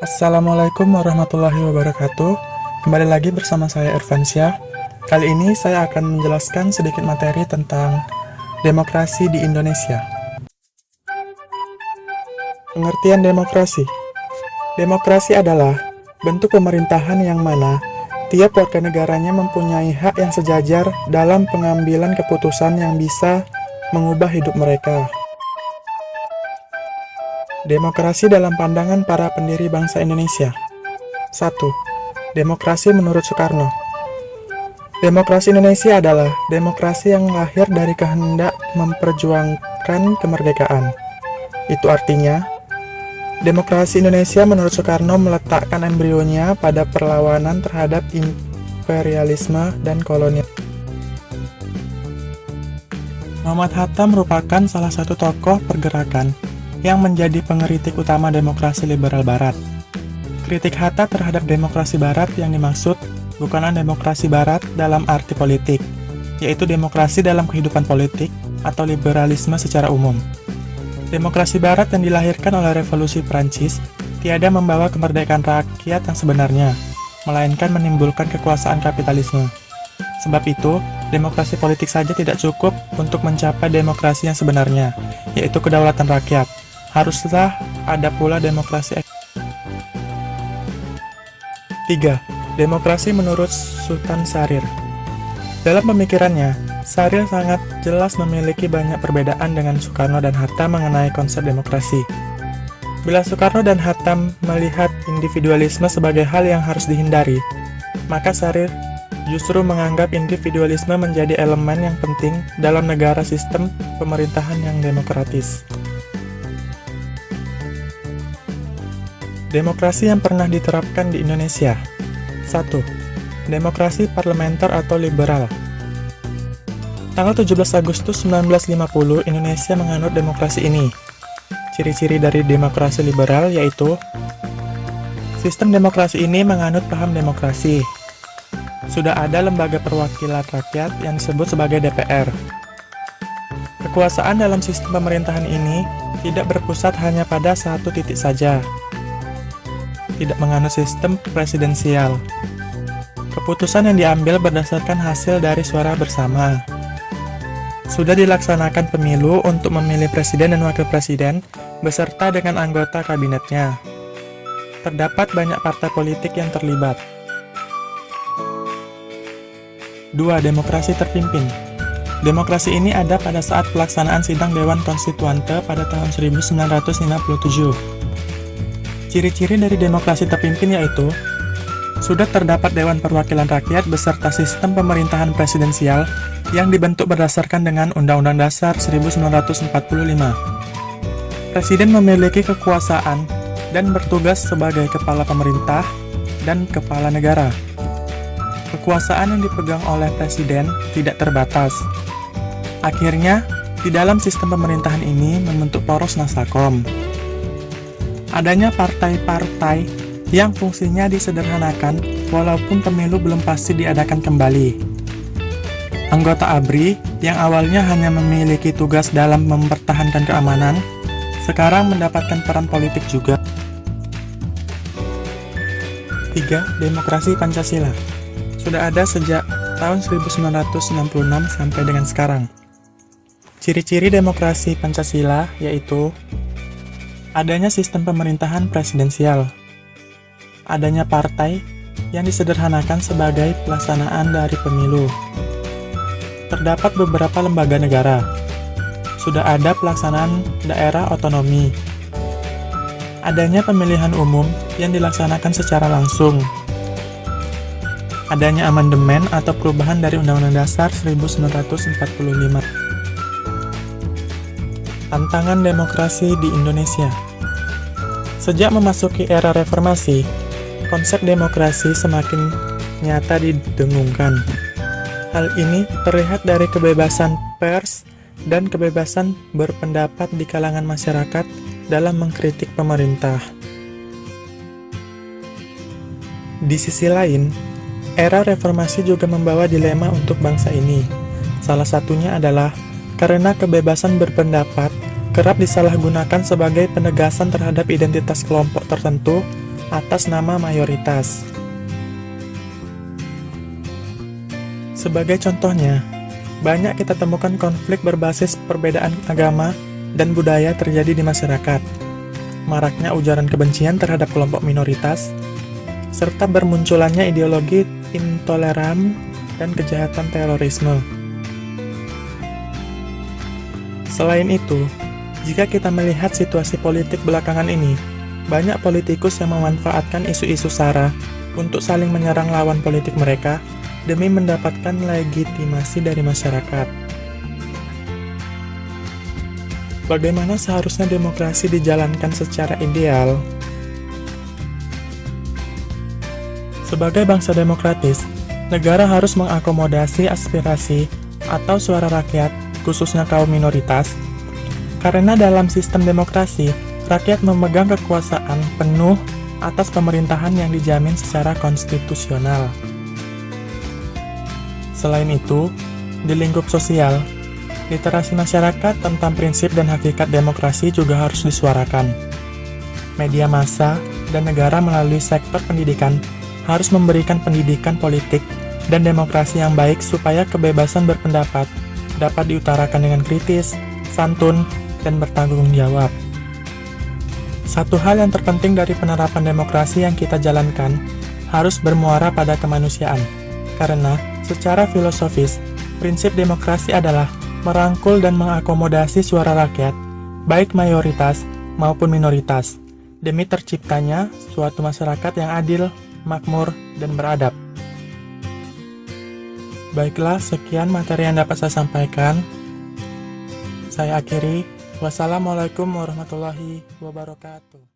Assalamualaikum warahmatullahi wabarakatuh. Kembali lagi bersama saya Irfansyah. Kali ini saya akan menjelaskan sedikit materi tentang demokrasi di Indonesia. Pengertian demokrasi. Demokrasi adalah bentuk pemerintahan yang mana tiap warga negaranya mempunyai hak yang sejajar dalam pengambilan keputusan yang bisa mengubah hidup mereka. Demokrasi dalam pandangan para pendiri bangsa Indonesia. 1. Demokrasi menurut Soekarno. Demokrasi Indonesia adalah demokrasi yang lahir dari kehendak memperjuangkan kemerdekaan. Itu artinya, demokrasi Indonesia menurut Soekarno meletakkan embrionya pada perlawanan terhadap imperialisme dan kolonial. Muhammad Hatta merupakan salah satu tokoh pergerakan yang menjadi pengkritik utama demokrasi liberal Barat. Kritik Hatta terhadap demokrasi Barat yang dimaksud bukanlah demokrasi Barat dalam arti politik, yaitu demokrasi dalam kehidupan politik atau liberalisme secara umum. Demokrasi Barat yang dilahirkan oleh Revolusi Prancis tiada membawa kemerdekaan rakyat yang sebenarnya, melainkan menimbulkan kekuasaan kapitalisme. Sebab itu, demokrasi politik saja tidak cukup untuk mencapai demokrasi yang sebenarnya, yaitu kedaulatan rakyat. Haruslah ada pula demokrasi. 3. Demokrasi menurut Sultan Syahrir. Dalam pemikirannya, Syahrir sangat jelas memiliki banyak perbedaan dengan Soekarno dan Hatta mengenai konsep demokrasi. Bila Soekarno dan Hatta melihat individualisme sebagai hal yang harus dihindari, maka Syahrir justru menganggap individualisme menjadi elemen yang penting dalam negara sistem pemerintahan yang demokratis. Demokrasi yang pernah diterapkan di Indonesia. 1. Demokrasi parlementer atau liberal. Tanggal 17 Agustus 1950, Indonesia menganut demokrasi ini. Ciri-ciri dari demokrasi liberal yaitu sistem demokrasi ini menganut paham demokrasi. Sudah ada lembaga perwakilan rakyat yang disebut sebagai DPR. Kekuasaan dalam sistem pemerintahan ini tidak berpusat hanya pada satu titik saja. Tidak menganut sistem presidensial. Keputusan yang diambil berdasarkan hasil dari suara bersama. Sudah dilaksanakan pemilu untuk memilih presiden dan wakil presiden beserta dengan anggota kabinetnya. Terdapat banyak partai politik yang terlibat. 2. Demokrasi terpimpin. Demokrasi ini ada pada saat pelaksanaan sidang Dewan Konstituante pada tahun 1957. Ciri-ciri dari demokrasi terpimpin yaitu sudah terdapat Dewan Perwakilan Rakyat beserta sistem pemerintahan presidensial yang dibentuk berdasarkan dengan Undang-Undang Dasar 1945. Presiden memiliki kekuasaan dan bertugas sebagai kepala pemerintah dan kepala negara. Kekuasaan yang dipegang oleh presiden tidak terbatas. Akhirnya, di dalam sistem pemerintahan ini membentuk poros Nasakom. Adanya partai-partai yang fungsinya disederhanakan walaupun pemilu belum pasti diadakan kembali. Anggota ABRI yang awalnya hanya memiliki tugas dalam mempertahankan keamanan, sekarang mendapatkan peran politik juga. 3. Demokrasi Pancasila. Sudah ada sejak tahun 1966 sampai dengan sekarang. Ciri-ciri demokrasi Pancasila yaitu adanya sistem pemerintahan presidensial, adanya partai yang disederhanakan sebagai pelaksanaan dari pemilu, terdapat beberapa lembaga negara, sudah ada pelaksanaan daerah otonomi, adanya pemilihan umum yang dilaksanakan secara langsung, adanya amandemen atau perubahan dari Undang-Undang Dasar 1945. Tantangan demokrasi di Indonesia. Sejak memasuki era reformasi, konsep demokrasi semakin nyata didengungkan. Hal ini terlihat dari kebebasan pers dan kebebasan berpendapat di kalangan masyarakat dalam mengkritik pemerintah. Di sisi lain, era reformasi juga membawa dilema untuk bangsa ini. Salah satunya adalah karena kebebasan berpendapat kerap disalahgunakan sebagai penegasan terhadap identitas kelompok tertentu atas nama mayoritas. Sebagai contohnya, banyak kita temukan konflik berbasis perbedaan agama dan budaya terjadi di masyarakat, maraknya ujaran kebencian terhadap kelompok minoritas, serta bermunculannya ideologi intoleran dan kejahatan terorisme. Selain itu, jika kita melihat situasi politik belakangan ini, banyak politikus yang memanfaatkan isu-isu SARA untuk saling menyerang lawan politik mereka demi mendapatkan legitimasi dari masyarakat. Bagaimana seharusnya demokrasi dijalankan secara ideal? Sebagai bangsa demokratis, negara harus mengakomodasi aspirasi atau suara rakyat, khususnya kaum minoritas, karena dalam sistem demokrasi, rakyat memegang kekuasaan penuh atas pemerintahan yang dijamin secara konstitusional. Selain itu, di lingkup sosial, literasi masyarakat tentang prinsip dan hakikat demokrasi juga harus disuarakan. Media massa dan negara melalui sektor pendidikan harus memberikan pendidikan politik dan demokrasi yang baik supaya kebebasan berpendapat dapat diutarakan dengan kritis, santun, dan bertanggung jawab. Satu hal yang terpenting dari penerapan demokrasi yang kita jalankan harus bermuara pada kemanusiaan, karena secara filosofis, prinsip demokrasi adalah merangkul dan mengakomodasi suara rakyat, baik mayoritas maupun minoritas, demi terciptanya suatu masyarakat yang adil, makmur, dan beradab. Baiklah, sekian materi yang dapat saya sampaikan. Saya akhiri. Wassalamualaikum warahmatullahi wabarakatuh.